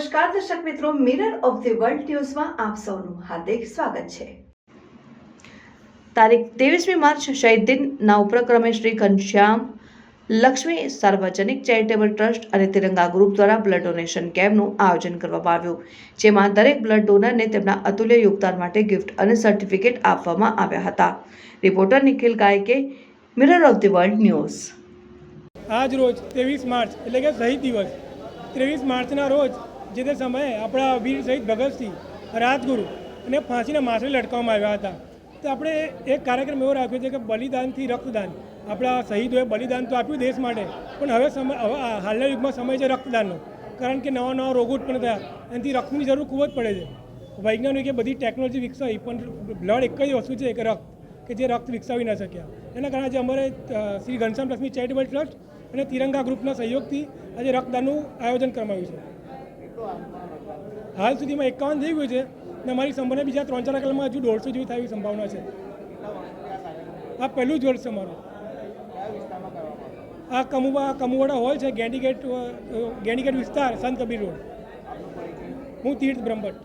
નમસ્કાર દર્શક મિત્રો, મિરર ઓફ ધી વર્લ્ડ ન્યૂઝમાં આપ સૌનું હાર્દિક સ્વાગત છે। તારીખ 23મી માર્ચ શહીદ દિનના ઉપક્રમે શ્રી ઘનશ્યામ લક્ષ્મી સાર્વજનિક ચેરિટેબલ ટ્રસ્ટ અને તિરંગા ગ્રુપ દ્વારા બ્લડ ડોનેશન કેમ્પનું આયોજન કરવામાં આવ્યું, જેમાં દરેક બ્લડ ડોનરને તેમના અતુલ્ય યોગદાન માટે ગિફ્ટ અને સર્ટિફિકેટ આપવામાં આવ્યા હતા। Reporter Nikhil ગાયકે, mirror of the world news. આજ રોજ 23 માર્ચ એટલે કે શહીદ દિવસ 23 માર્ચના રોજ જે તે સમયે આપણા વીર શહીદ ભગતસિંહ રાજગુરુ અને ફાંસીના માસરે લટકાવવામાં આવ્યા હતા। તો આપણે એક કાર્યક્રમ એવો રાખ્યો છે કે બલિદાનથી રક્તદાન। આપણા શહીદોએ બલિદાન તો આપ્યું દેશ માટે, પણ હવે હાલના યુગમાં સમય છે રક્તદાનનો, કારણ કે નવા નવા રોગો ઉત્પન્ન થયા, એનાથી રક્તની જરૂર ખૂબ જ પડે છે। વૈજ્ઞાનિકે બધી ટેકનોલોજી વિકસાવી, પણ બ્લડ એક જ વસ્તુ છે કે રક્ત, કે જે રક્ત વિકસાવી ન શક્યા। એના કારણે આજે અમારે શ્રી ઘનશ્યામ લક્ષ્મી ચેરિટેબલ ટ્રસ્ટ અને તિરંગા ગ્રુપના સહયોગથી આજે રક્તદાનનું આયોજન કરવામાં આવ્યું છે। હાલ સુધીમાં 51 થઈ ગયું છે અને અમારી સંભાવના બીજા 3-4 કલાકમાં હજુ 150 જેવી થવાની સંભાવના છે। આ પહેલું જ વર્ષ છે અમારું। આ કમુવાડા હોલ છે, ગેંડીગેટ વિસ્તાર, સંત કબીર રોડ। હું તીર્થ બ્રહ્મભટ્ટ।